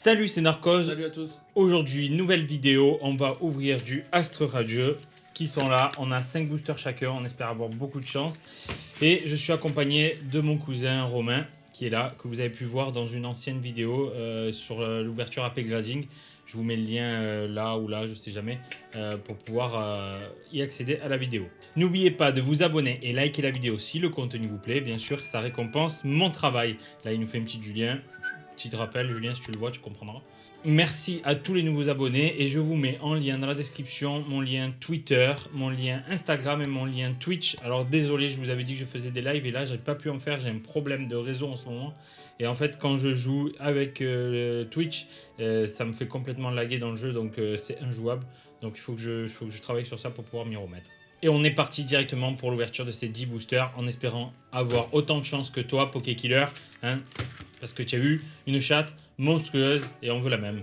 Salut, c'est Narcos. Salut à tous. Aujourd'hui, nouvelle vidéo. On va ouvrir du Astre Radieux qui sont là. On a 5 boosters chacun. On espère avoir beaucoup de chance. Et je suis accompagné de mon cousin Romain qui est là, que vous avez pu voir dans une ancienne vidéo sur l'ouverture AP Grading. Je vous mets le lien là ou là, je sais jamais, pour pouvoir y accéder à la vidéo. N'oubliez pas de vous abonner et liker la vidéo si le contenu vous plaît. Bien sûr, ça récompense mon travail. Là, il nous fait une petite Julien. Petit rappel, Julien, si tu le vois, tu comprendras. Merci à tous les nouveaux abonnés et je vous mets en lien dans la description mon lien Twitter, mon lien Instagram et mon lien Twitch. Alors désolé, je vous avais dit que je faisais des lives et là, j'ai pas pu en faire. J'ai un problème de réseau en ce moment. Et en fait, quand je joue avec Twitch, ça me fait complètement laguer dans le jeu, donc c'est injouable. Donc il faut que je travaille sur ça pour pouvoir m'y remettre. Et on est parti directement pour l'ouverture de ces 10 boosters en espérant avoir autant de chance que toi, Pokékiller. Hein, parce que tu as eu une chatte monstrueuse et on veut la même.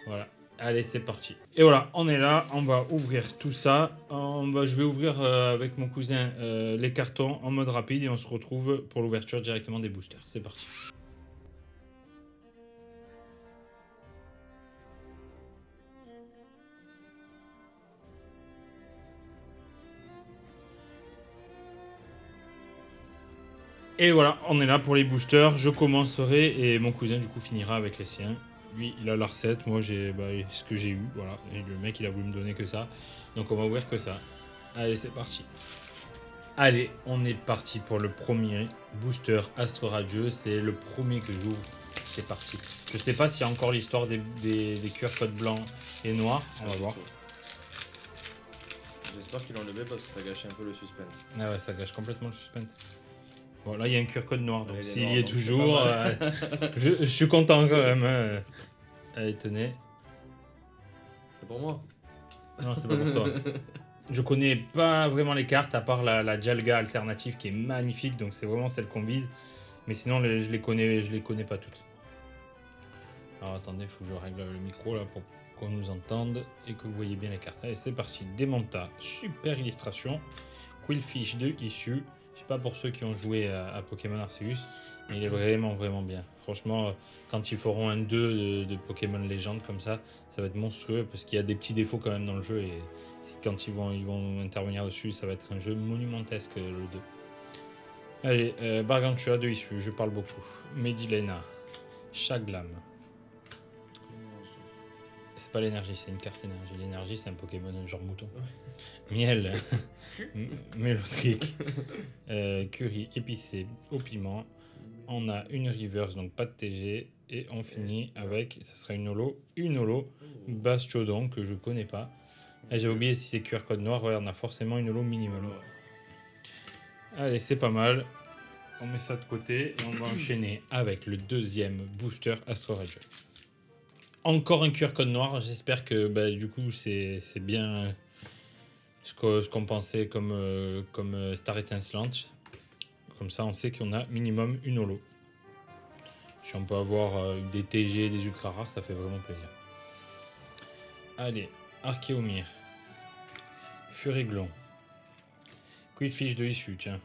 Voilà. Allez, c'est parti. Et voilà, on est là. On va ouvrir tout ça. Je vais ouvrir avec mon cousin les cartons en mode rapide et on se retrouve pour l'ouverture directement des boosters. C'est parti. Et voilà, on est là pour les boosters. Je commencerai et mon cousin du coup finira avec les siens. Lui, il a la recette. Moi, j'ai ce que j'ai eu. Voilà. Et le mec, il a voulu me donner que ça. Donc, on va ouvrir que ça. Allez, c'est parti. Allez, on est parti pour le premier booster Astre Radieux. C'est le premier que j'ouvre. C'est parti. Je sais pas s'il y a encore l'histoire des QR codes blancs et noirs. On va voir. J'espère qu'ils l'ont levé parce que ça gâchait un peu le suspense. Ah ouais, ça gâche complètement le suspense. Bon, là, il y a un QR code noir, donc Ouais, s'il noir, y est donc toujours, je suis content quand même. Hein. Allez, tenez. C'est pour moi. Non, c'est pas pour toi. Je connais pas vraiment les cartes, à part la Dialga alternative qui est magnifique, donc c'est vraiment celle qu'on vise. Mais sinon, je les connais pas toutes. Alors attendez, il faut que je règle le micro là pour qu'on nous entende et que vous voyez bien les cartes. Allez, c'est parti. Démonta, super illustration. Quillfish de issue. Je sais pas pour ceux qui ont joué à Pokémon Arceus, mais il est vraiment bien. Franchement, quand ils feront un 2 de Pokémon Légende comme ça va être monstrueux parce qu'il y a des petits défauts quand même dans le jeu et quand ils vont intervenir dessus, ça va être un jeu monumentesque le 2. Allez, Bargantua de issue, je parle beaucoup. Medilena, Chaglam. C'est pas l'énergie, c'est une carte énergie. L'énergie, c'est un Pokémon genre mouton. Miel, Mélodrique, curry épicé au piment. On a une reverse, donc pas de TG. Et on finit avec, ça sera une holo, Bastiodon que je connais pas. Et j'ai oublié si c'est QR code noir, ouais, on a forcément une holo minimum. Allez, c'est pas mal. On met ça de côté et on va enchaîner avec le deuxième booster Astro Radieux. Encore un QR code noir, j'espère que du coup c'est bien ce qu'on pensait comme Star étincelante. Comme ça on sait qu'on a minimum une holo. Si on peut avoir des TG, des ultra rares, ça fait vraiment plaisir. Allez, Archéomir, Furiglon, Quillfish de issue, tiens.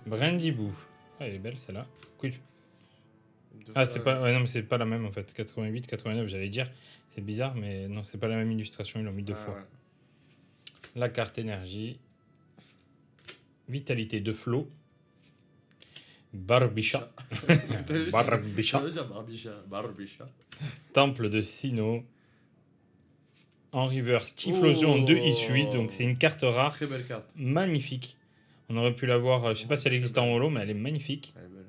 Brandyboo, ah, elle est belle celle-là. Ah, c'est pas, ouais, non, mais c'est pas la même en fait. 88, 89, j'allais dire. C'est bizarre, mais non, c'est pas la même illustration. Ils l'ont mis deux fois. Ouais. La carte énergie. Vitalité de flot. Barbicha. Barbicha. Barbicha. Temple de Sinnoh. En reverse, Typhlosion de issue. Donc c'est une carte rare. Très belle carte. Magnifique. On aurait pu la voir, je sais pas si elle existe en holo, mais elle est magnifique. Elle est belle.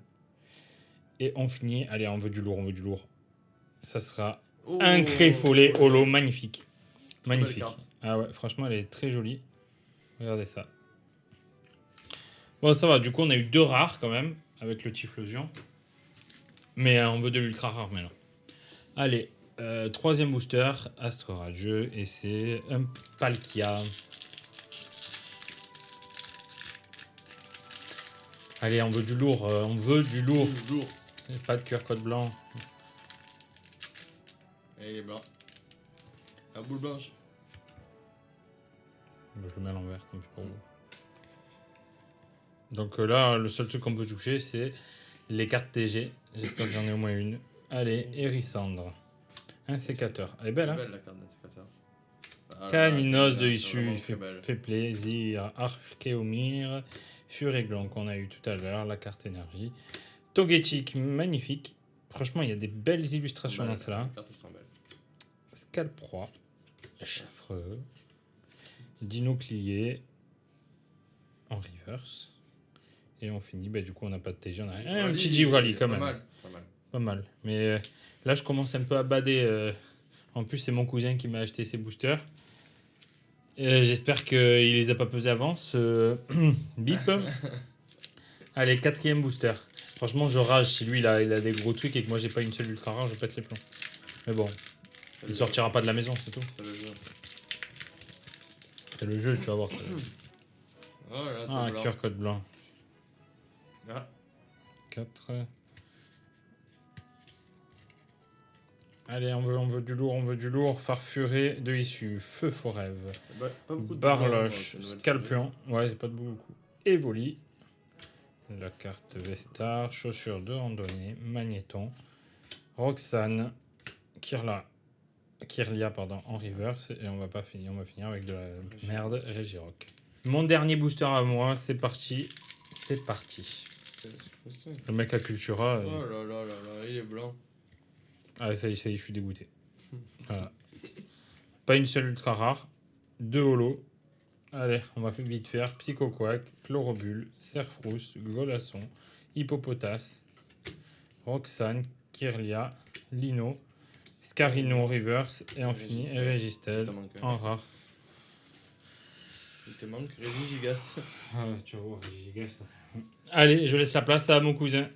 Et on finit, allez, on veut du lourd. Ça sera un Créfollet holo, magnifique. Magnifique. Ah ouais, franchement, elle est très jolie. Regardez ça. Bon, ça va, du coup, on a eu 2 rares quand même, avec le Typhlosion. Mais on veut de l'ultra rare maintenant. Allez, troisième booster, Astre Radieux, et c'est un Palkia. Allez, on veut du lourd, Pas de QR code blanc. Et il est blanc. La boule blanche. Je le mets à l'envers, tant pis pour vous. Donc là, le seul truc qu'on peut toucher, c'est les cartes TG. J'espère que j'en ai au moins une. Allez, Hérissandre. Un sécateur. Elle est belle, hein? Belle la carte d'un sécateur. Ah, Caninos de c'est issue, vraiment il très belle. fait plaisir. Archéomir, Furéglon qu'on a eu tout à l'heure, la carte énergie. Togetic, magnifique. Franchement, il y a des belles illustrations Belle, dans cela. les cartes, elles sont belles. Scalproie, Chafreux, Dinoclier en reverse. Et on finit, bah, du coup on n'a pas de TG, on a rien. Un petit Givrali quand même. Pas mal, pas mal. Pas mal. Mais là je commence un peu à bader. En plus c'est mon cousin qui m'a acheté ces boosters. J'espère qu'il les a pas pesés avant. Bip. Allez, 4e booster. Franchement je rage si lui il a des gros trucs et que moi j'ai pas une seule ultra rare, je pète les plombs. Mais bon, C'est il le sortira jeu. pas de la maison, c'est tout. C'est le jeu. C'est le jeu, tu vas voir. Oh là, c'est Ah, blanc. cœur code blanc. Ah, 4. Allez, on veut du lourd, on veut du lourd. Farfuré de issue, Feu Forève, bah, pas beaucoup de Barloche, blanc, cette nouvelle Scalpion. Ouais, c'est pas de beaucoup. Evoli. La carte Vestar, chaussures de randonnée, Magnéton. Roxane, Kirlia pardon, en reverse. Et on va finir avec de la merde, Regirock. Mon dernier booster à moi, c'est parti. C'est parti. série. Le mec à Cultura. Oh là là là là, il est blanc. Ah, ça y est, je suis dégoûté. Voilà. Pas une seule ultra rare. 2 holos. Allez, on va vite faire. Psychoquack, Chlorobule, Serfrousse, Golasson, Hippopotas, Roxane, Kirlia, Lino, Scarino Reverse et on finit Régistel. Régistel Il te manque un. en rare. Il te manque Régigigas. Ah, tu vas voir, gigas. Allez, je laisse la place à mon cousin.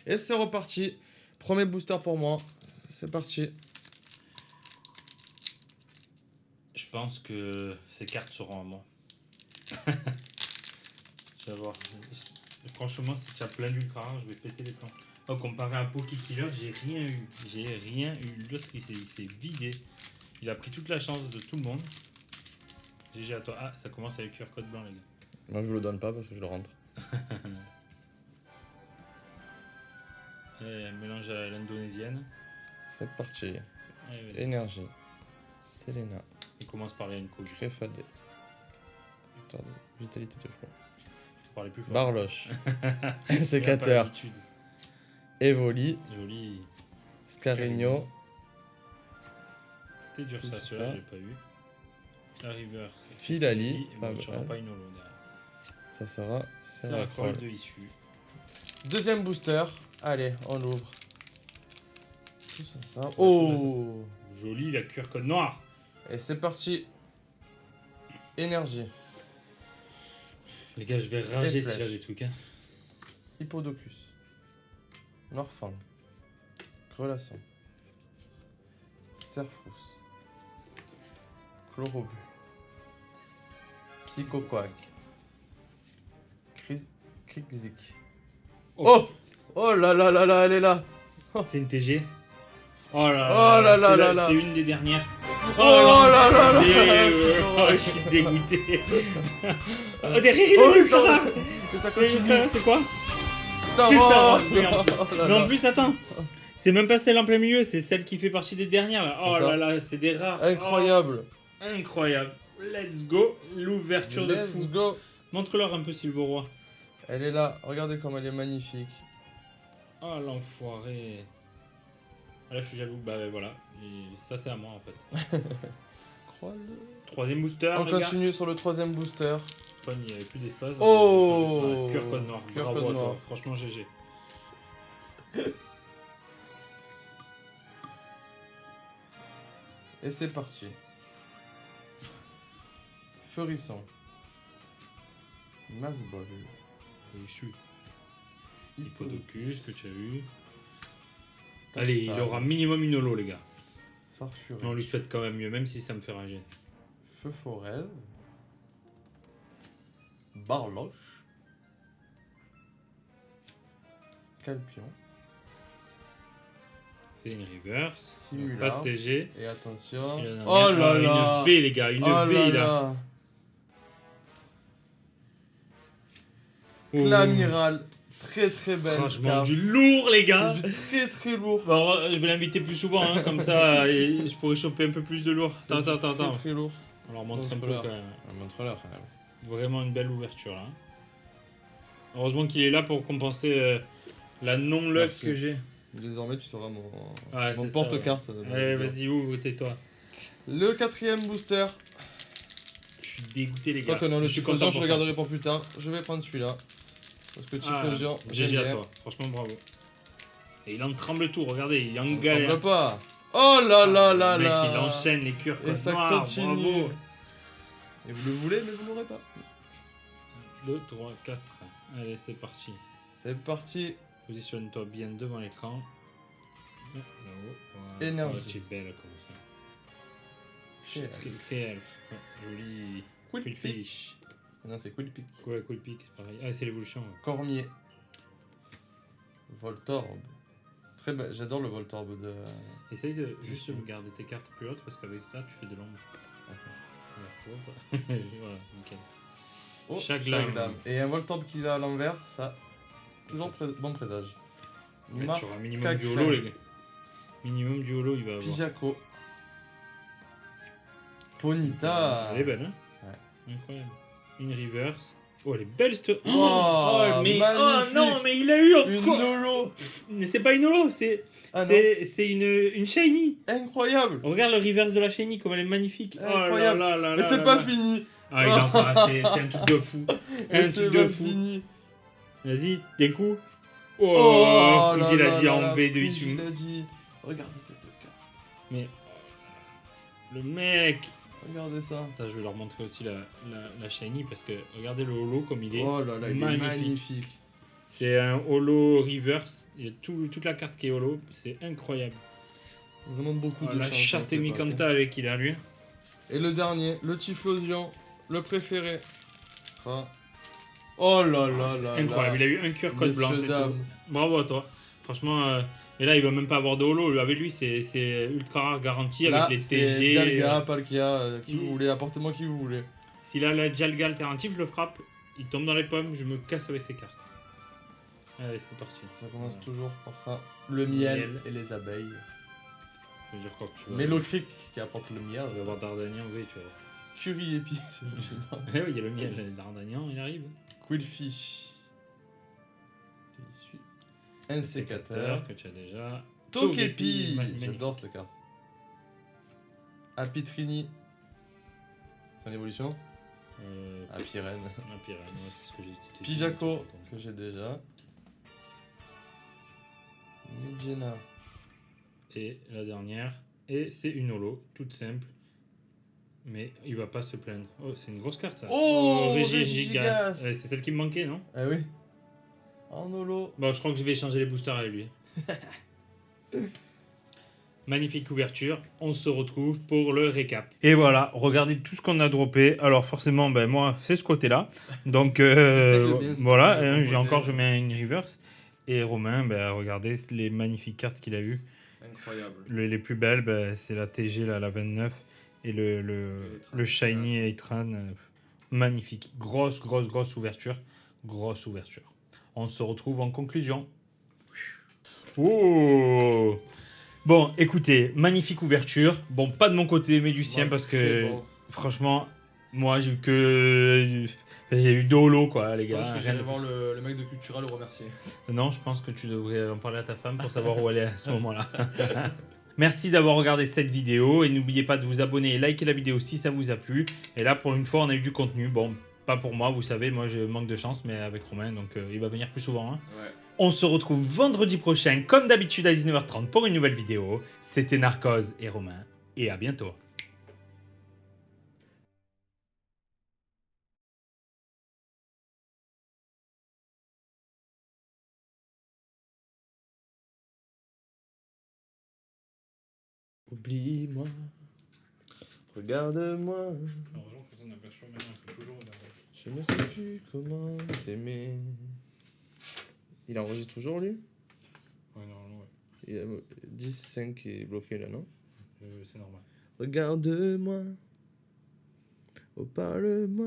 Et c'est reparti. Premier booster pour moi. C'est parti. Je pense que ces cartes seront à moi. Tu vas voir. Franchement, si tu as plein d'ultra rares, je vais péter les plombs. Oh, comparé à Poké Killer, j'ai rien eu. J'ai rien eu. L'autre, il s'est vidé. Il a pris toute la chance de tout le monde. GG à toi. Ah, ça commence avec QR code blanc, les gars. Moi, je vous le donne pas parce que je le rentre. Et mélange à l'indonésienne. C'est parti. Allez, vas-y. Énergie. Selena. Il commence par les Enko. Je Greffadé. Vitalité de flot. faut parler plus fort. Barloche. Il a pas Sécateur. l'habitude. Evoli. Joli. Scarigno. C'était dur ça, Tout celui-là, ça. j'ai pas eu. La River, c'est Filali, Filali, pas mais tu n'auras mal. pas une holo derrière. Ça sera C'est la Seracroll. colle de issue. Deuxième booster. Allez, on l'ouvre. Tout ça, ça. Ouais, Oh! Joli, la QR code noir. Et c'est parti. Énergie. Les gars, je vais rager Et s'il y a flèche. des trucs. Hein. Hippodocus. Norfang. Grelasson. Serfrousse. Chlorobule. Psychoquack. Krixik. Oh! Oh là là là là, elle est là! C'est une TG. Oh là Oh là là c'est là là. C'est une des dernières. Oh là là là Et, là! oh, je suis dégoûté. Oh, derrière, il Oh, est ça, ultra. et ça Et continue! c'est quoi? Star C'est Star Wars. Wars, merde. Oh là Mais en là. plus, attends. C'est même pas celle en plein milieu, c'est celle qui fait partie des dernières là. C'est Oh ça. là là, c'est des rares. Incroyable! Oh, incroyable. Let's go. L'ouverture de Let's fou. go! Montre-leur un peu Silvoroy. Elle est là, regardez comme elle est magnifique. Oh l'enfoiré. Ah, là je suis jaloux, bah ouais, voilà. Et ça c'est à moi en fait. Crois-le. 3ème booster, On les gars. continue sur le troisième booster. Fun, il n'y avait plus d'espace. Oh. Cœur code noir. Cœur Bravo code à toi. noir. Franchement GG. Et c'est parti. Feurisson. Masbol. Issu. Hippodocus que tu as eu. Tassade. Allez, il aura minimum une holo les gars. Farfuret. On lui souhaite quand même mieux, même si ça me fait rager. Feu forêt. Barloche. Scalpion. C'est une reverse. Simula. Pas de TG. Et attention. Et la dernière, Oh là là. Une V les gars, une Oh V là là. là. Oh. Clamiral. Très très belle Franchement, carte. du lourd, les gars. C'est du très très lourd. Bon, je vais l'inviter plus souvent, hein, comme ça, et je pourrais choper un peu plus de lourd. C'est Attends, du attends. Très très lourd. On leur montre un peu Montre-leur. quand même. Montre-leur quand même. Vraiment une belle ouverture là. Heureusement qu'il est là pour compenser la non-luck Merci. que j'ai. Désormais, tu seras mon Ouais, c'est ça, porte-carte. Allez, vas-y, ouvre, tais-toi. Le 4ème booster. Je suis dégoûté, les Toi gars. que non, le Je suis Typhlosion, content je pour le toi. garderai pour plus tard. Je vais prendre celui-là. Parce que Typhlosion, GG à bien. toi, franchement bravo. Et il en tremble tout, regardez, il est en On galère. tremble pas. Oh là là là Le mec, là. il enchaîne les cures Et ça noires, continue. bravo. Et vous le voulez, mais vous l'aurez pas. 2, 3, 4. Allez, c'est parti. C'est parti. Positionne-toi bien devant l'écran. Là-haut. Voilà. Énergie. Oh, tu es belle comme ça. Créel. Créel. Ouais, joli. Quick Pick. Fish. Non, c'est Quick Pick. Ouais, Cool Pick, c'est pareil. Ah, c'est l'évolution. Ouais. Cormier. Voltorb. Très belle. J'adore le Voltorb de. Essaye de C'est juste sûr. garder tes cartes plus hautes parce qu'avec ça, tu fais de l'ombre. D'accord. Voilà, nickel. Oh, Chaglam. Chaglam. Et un Voltorb qui va à l'envers, ça. Toujours bon présage. Mais tu auras un minimum Marc du holo, les gars. Minimum du holo, il va avoir. Pijako. Ponita. Elle est belle, hein? Ouais. Incroyable. Une reverse. Oh, elle est belle, cette. Oh, mais. Oh magnifique. non, mais il a eu Une quoi? Nolo. Mais c'est pas une holo, c'est. Ah non. C'est une shiny. Incroyable. Regarde le reverse de la shiny, comme elle est magnifique. Incroyable. Oh là là là Mais là c'est là pas là. fini. Ah, il a encore assez. C'est un truc de fou. Et Un c'est truc de pas fou. fini. Vas-y, d'un coup. Oh, Oh Frigi là l'a là dit là en là, V de Frigi issue. l'a dit. Regardez cette carte. Mais. Le mec. Regardez ça. Attends, je vais leur montrer aussi la shiny parce que regardez le holo comme il est. Oh là là, il est magnifique. magnifique. C'est un holo reverse. Il y a toute la carte qui est holo. C'est incroyable. Vraiment beaucoup de La chance. chatte hein, c'est Mikanta avec il a lui. pas- Et le dernier, le Typhlosion, le préféré. Ah. Oh là là là Incroyable. Il là. a eu un cure code blanc. Messieurs, C'est dames. tout. Bravo à toi. Franchement. Et là, il va même pas avoir de holo. Avec lui, c'est ultra rare garanti Là, avec les c'est TG. Jalga, Palkia, qui il- vous voulez, apportez-moi qui vous voulez. S'il a la Jalga alternative, je le frappe. Il tombe dans les pommes. Je me casse avec ses cartes. Allez, c'est parti. Ça commence Voilà. toujours par ça. Le miel et les abeilles. Je veux dire quoi que tu vois. Mélocric qui apporte le miel. On va avoir Dardanian en V, tu vois. Curie épice. Eh oui, il y a le miel, le Dardanian, il arrive. Quillfish. Qui suit. Un sécateur. que tu as déjà. Togepi. Magnifique. J'adore cette carte. Apitrini. Son évolution. Apirène. La Pyrène, ouais, c'est ce que j'ai dit. Pijako, que j'ai déjà. Midgena. Et la dernière. Et c'est une holo, toute simple. Mais il va pas se plaindre. Oh, c'est une grosse carte ça. Oh, Régigigas. Régigigas. Ouais, c'est celle qui me manquait, non? Ah oui. En holo. Bon, je crois que je vais échanger les boosters avec lui. Magnifique couverture, on se retrouve pour le récap. Et voilà, regardez tout ce qu'on a droppé. Alors forcément, ben moi, c'est ce côté-là. Donc bien, voilà, c'était le bon j'ai côté. encore, je mets une reverse. Et Romain, ben, regardez les magnifiques cartes qu'il a eues. Incroyable. Les plus belles, ben, c'est la TG, la 29, et le Shiny Eitran. Magnifique, grosse ouverture. Grosse ouverture. On se retrouve en conclusion. Oh! Bon, écoutez, magnifique ouverture. Bon, pas de mon côté, mais du sien, Ouais, parce c'est que bon. franchement, moi j'ai eu que. J'ai eu deux holos, quoi, les Je gars. pense que Rien j'allais de voir plus. le mec de Cultura le remercier. Non, je pense que tu devrais en parler à ta femme pour savoir où elle est à ce moment-là. Merci d'avoir regardé cette vidéo et n'oubliez pas de vous abonner et liker la vidéo si ça vous a plu. Et là, pour une fois, on a eu du contenu. Bon, pas pour moi, vous savez, moi je manque de chance, mais avec Romain, donc il va venir plus souvent. Hein. Ouais. On se retrouve vendredi prochain, comme d'habitude à 19h30 pour une nouvelle vidéo. C'était Narcos et Romain, et à bientôt. Oublie-moi. Regarde-moi. Je ne sais plus comment t'aimer. Il enregistre toujours lui? Ouais, normalement, ouais. Il a 10-5 qui est bloqué là, non? C'est normal. Regarde-moi. Oh, parle-moi.